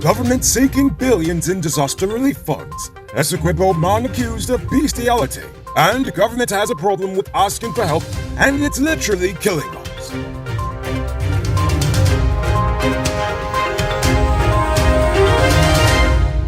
Government seeking billions in disaster relief funds. Essequibo man accused of bestiality. And government has a problem with asking for help, and it's literally killing us.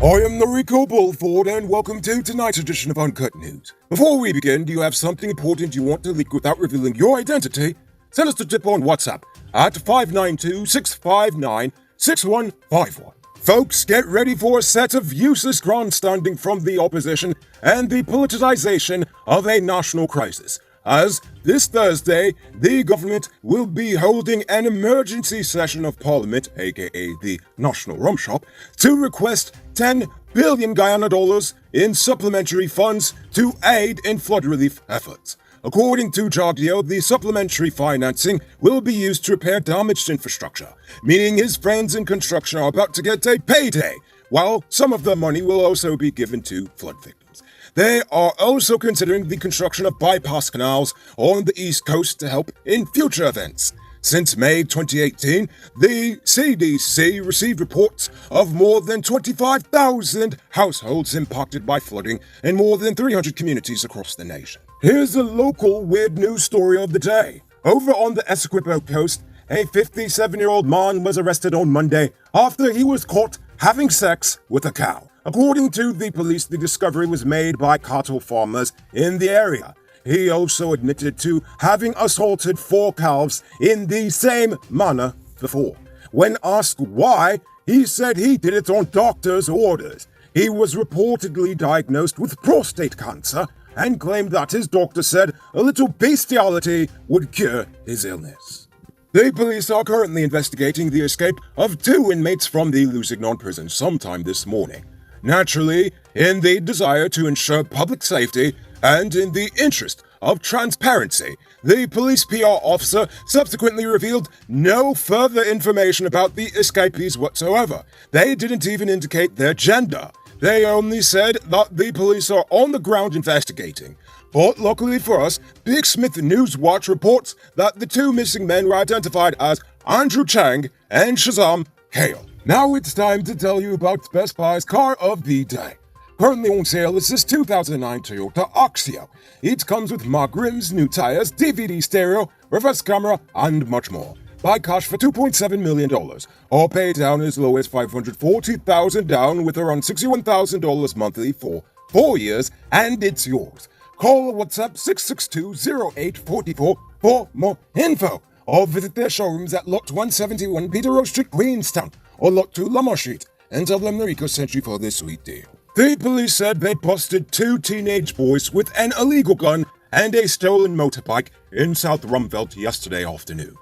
I am Noriko Bulford, and welcome to tonight's edition of Uncut News. Before we begin, do you have something important you want to leak without revealing your identity? Send us a tip on WhatsApp at 592-659-6151. Folks, get ready for a set of useless grandstanding from the opposition and the politicization of a national crisis, as this Thursday, the government will be holding an emergency session of Parliament, aka the National Rum Shop, to request 10 billion Guyana dollars in supplementary funds to aid in flood relief efforts. According to Jagdeo, the supplementary financing will be used to repair damaged infrastructure, meaning his friends in construction are about to get a payday, while some of the money will also be given to flood victims. They are also considering the construction of bypass canals on the East Coast to help in future events. Since May 2018, the CDC received reports of more than 25,000 households impacted by flooding in more than 300 communities across the nation. Here's a local weird news story of the day. Over on the Essequibo coast, a 57-year-old man was arrested on Monday after he was caught having sex with a cow. According to the police, the discovery was made by cattle farmers in the area. He also admitted to having assaulted 4 calves in the same manner before. When asked why, he said he did it on doctor's orders. He was reportedly diagnosed with prostate cancer and claimed that his doctor said a little bestiality would cure his illness. The police are currently investigating the escape of 2 inmates from the Lusignan prison sometime this morning. Naturally, in the desire to ensure public safety and in the interest of transparency, the police PR officer subsequently revealed no further information about the escapees whatsoever. They didn't even indicate their gender. They only said that the police are on the ground investigating. But luckily for us, Big Smith Newswatch reports that the 2 missing men were identified as Andrew Chang and Shazam Hale. Now it's time to tell you about Best Buy's car of the day. Currently on sale is this 2009 Toyota Axio. It comes with Mark rims, new tires, DVD stereo, reverse camera, and much more. Buy cash for $2.7 million, or pay down as low as $540,000 down with around $61,000 monthly for 4 years, and it's yours. Call or WhatsApp 662-0844 for more info, or visit their showrooms at Lot 171 Peter Road Street, Queenstown, or Lot 2 Lamar Street, and tell them Noriko sent you for this sweet deal. The police said they busted 2 teenage boys with an illegal gun and a stolen motorbike in South Rumvelt yesterday afternoon.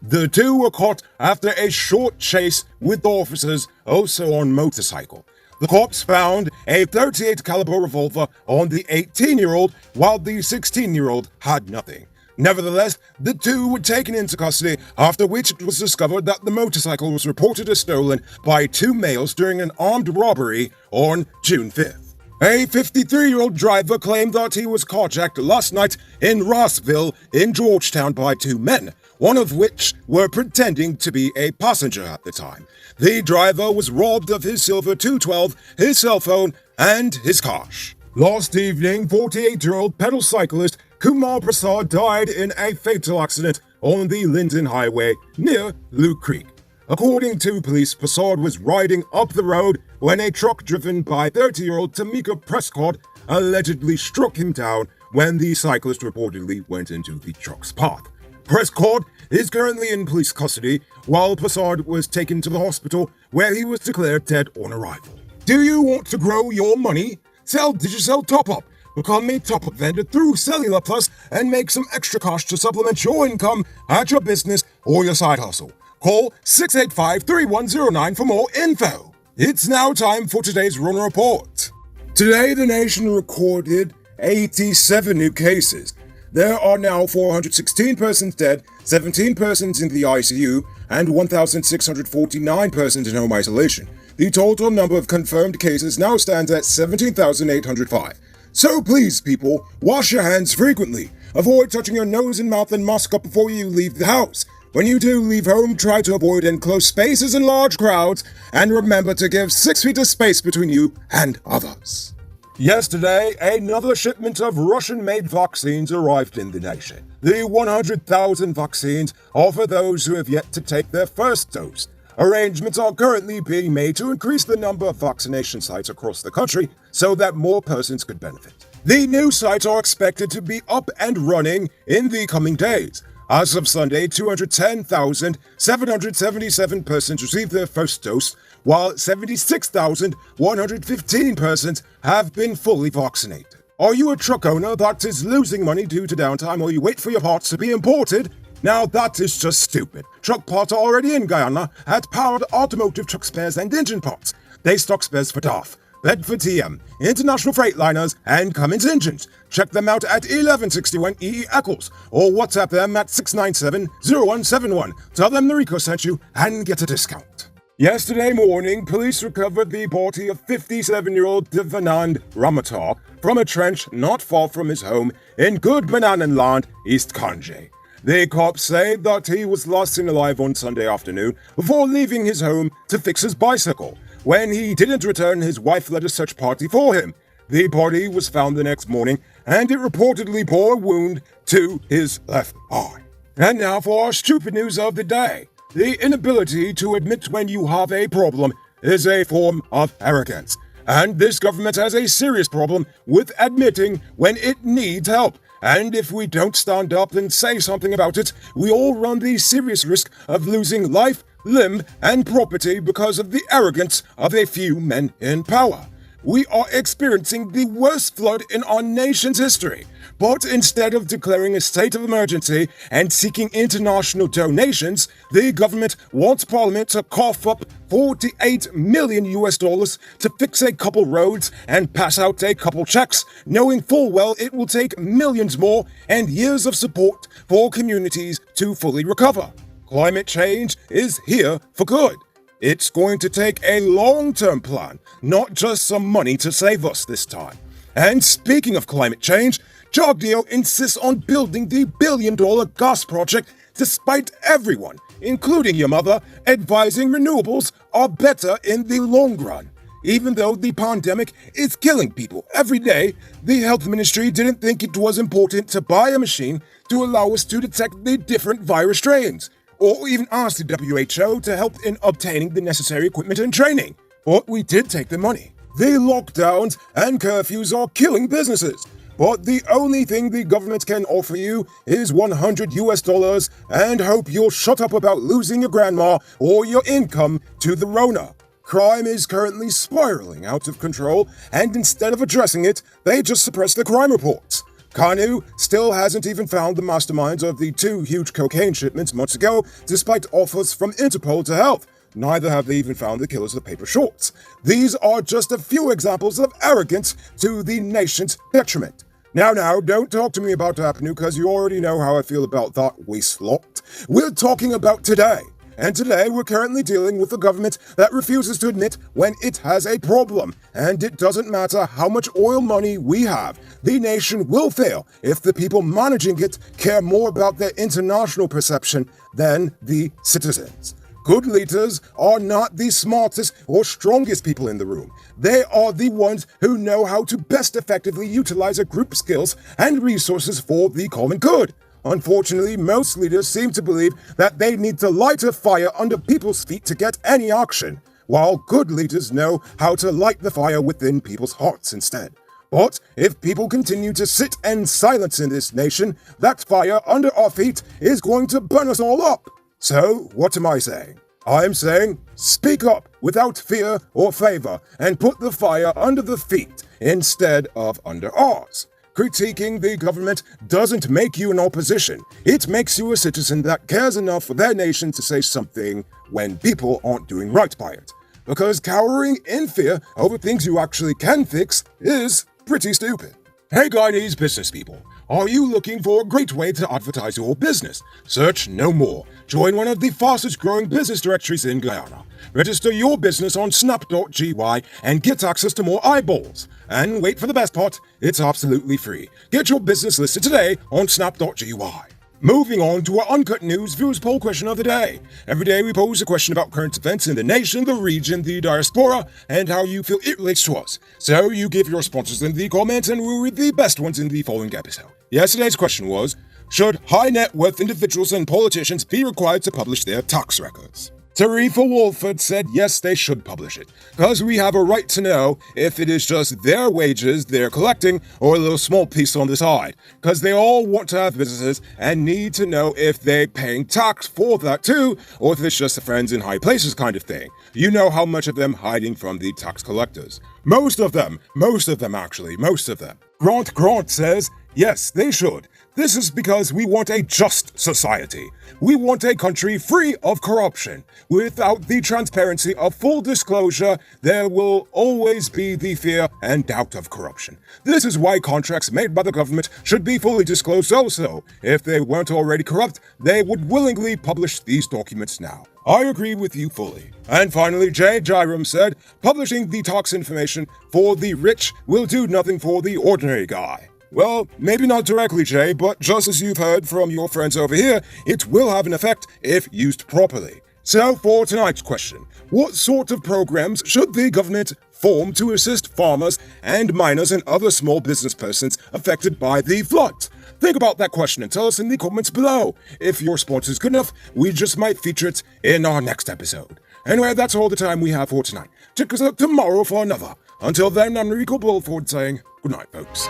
The 2 were caught after a short chase with officers also on motorcycle. The cops found a .38 caliber revolver on the 18-year-old, while the 16-year-old had nothing. Nevertheless, the 2 were taken into custody, after which it was discovered that the motorcycle was reported as stolen by 2 males during an armed robbery on June 5th. A 53-year-old driver claimed that he was carjacked last night in Rossville in Georgetown by 2 men, one of which were pretending to be a passenger at the time. The driver was robbed of his silver 212, his cell phone, and his cash. Last evening, 48-year-old pedal cyclist Kumar Prasad died in a fatal accident on the Linden Highway near Luke Creek. According to police, Prasad was riding up the road when a truck driven by 30-year-old Tamika Prescott allegedly struck him down when the cyclist reportedly went into the truck's path. Prescott is currently in police custody, while Prasad was taken to the hospital where he was declared dead on arrival. Do you want to grow your money? Sell Digicel Top-Up. Become a top-up vendor through Cellular Plus and make some extra cash to supplement your income at your business or your side hustle. Call 685-3109 for more info. It's now time for today's Runner Report. Today, the nation recorded 87 new cases. There are now 416 persons dead, 17 persons in the ICU, and 1,649 persons in home isolation. The total number of confirmed cases now stands at 17,805. So please, people, wash your hands frequently. Avoid touching your nose and mouth and mask up before you leave the house. When you do leave home, try to avoid enclosed spaces and large crowds, and remember to give 6 feet of space between you and others. Yesterday, another shipment of Russian-made vaccines arrived in the nation. The 100,000 vaccines are for those who have yet to take their first dose. Arrangements are currently being made to increase the number of vaccination sites across the country so that more persons could benefit. The new sites are expected to be up and running in the coming days. As of Sunday, 210,777 persons received their first dose, while 76,115 persons have been fully vaccinated. Are you a truck owner that is losing money due to downtime while you wait for your parts to be imported? Now that is just stupid. Truck parts are already in Guyana at Powered Automotive Truck Spares and Engine Parts. They stock spares for DAF, Bedford TM, International Freightliners, and Cummins engines. Check them out at 1161 E.E. Eccles, or WhatsApp them at 697-0171. Tell them the Rico sent you and get a discount. Yesterday morning, police recovered the body of 57-year-old Devanand Ramatar from a trench not far from his home in Good Banana Land, East Kanji. The cops say that he was last seen alive on Sunday afternoon before leaving his home to fix his bicycle. When he didn't return, his wife led a search party for him. The body was found the next morning, and it reportedly bore a wound to his left eye. And now for our stupid news of the day. The inability to admit when you have a problem is a form of arrogance. And this government has a serious problem with admitting when it needs help. And if we don't stand up and say something about it, we all run the serious risk of losing life, limb, and property because of the arrogance of a few men in power. We are experiencing the worst flood in our nation's history. But instead of declaring a state of emergency and seeking international donations, the government wants Parliament to cough up $48 million to fix a couple roads and pass out a couple checks, knowing full well it will take millions more and years of support for communities to fully recover. Climate change is here for good. It's going to take a long-term plan, not just some money to save us this time. And speaking of climate change, Jagdeo insists on building the billion-dollar gas project despite everyone, including your mother, advising renewables are better in the long run. Even though the pandemic is killing people every day, the health ministry didn't think it was important to buy a machine to allow us to detect the different virus strains, or even ask the WHO to help in obtaining the necessary equipment and training. But we did take the money. The lockdowns and curfews are killing businesses. But the only thing the government can offer you is $100 and hope you'll shut up about losing your grandma or your income to the Rona. Crime is currently spiraling out of control, and instead of addressing it, they just suppress the crime reports. Kanu still hasn't even found the masterminds of the 2 huge cocaine shipments months ago, despite offers from Interpol to help. Neither have they even found the killers of paper shorts. These are just a few examples of arrogance to the nation's detriment. Now, don't talk to me about APNU, because you already know how I feel about that waste lot. We're talking about today. And today, we're currently dealing with a government that refuses to admit when it has a problem. And it doesn't matter how much oil money we have, the nation will fail if the people managing it care more about their international perception than the citizens. Good leaders are not the smartest or strongest people in the room. They are the ones who know how to best effectively utilize a group's skills and resources for the common good. Unfortunately, most leaders seem to believe that they need to light a fire under people's feet to get any action, while good leaders know how to light the fire within people's hearts instead. But if people continue to sit in silence in this nation, that fire under our feet is going to burn us all up. So, what am I saying? I'm saying, speak up without fear or favor and put the fire under the feet instead of under ours. Critiquing the government doesn't make you an opposition. It makes you a citizen that cares enough for their nation to say something when people aren't doing right by it. Because cowering in fear over things you actually can fix is pretty stupid. Hey Guyanese business people, are you looking for a great way to advertise your business? Search no more. Join one of the fastest growing business directories in Guyana. Register your business on snap.gy and get access to more eyeballs. And wait for the best part, it's absolutely free. Get your business listed today on snap.gy. Moving on to our Uncut News Viewers Poll question of the day. Every day we pose a question about current events in the nation, the region, the diaspora, and how you feel it relates to us. So you give your responses in the comments and we'll read the best ones in the following episode. Yesterday's question was, should high net worth individuals and politicians be required to publish their tax records? Tarifa Wolford said yes, they should publish it, because we have a right to know if it is just their wages they're collecting or a little small piece on the side, because they all want to have businesses and need to know if they're paying tax for that too, or if it's just the friends in high places kind of thing. You know how much of them hiding from the tax collectors. Most of them actually. Grant says, yes, they should. This is because we want a just society. We want a country free of corruption. Without the transparency of full disclosure, there will always be the fear and doubt of corruption. This is why contracts made by the government should be fully disclosed also. If they weren't already corrupt, they would willingly publish these documents now. I agree with you fully. And finally, Jay Jairam said, publishing the tax information for the rich will do nothing for the ordinary guy. Well, maybe not directly, Jay, but just as you've heard from your friends over here, it will have an effect if used properly. So for tonight's question, what sort of programs should the government form to assist farmers and miners and other small business persons affected by the flood? Think about that question and tell us in the comments below. If your response is good enough, we just might feature it in our next episode. Anyway, that's all the time we have for tonight. Check us out tomorrow for another. Until then, I'm Rico Bulford saying good night, folks.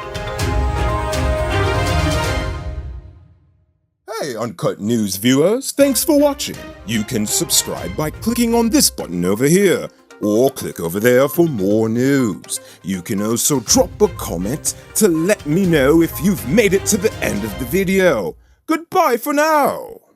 Hey Uncut News viewers, thanks for watching. You can subscribe by clicking on this button over here, or click over there for more news. You can also drop a comment to let me know if you've made it to the end of the video. Goodbye for now.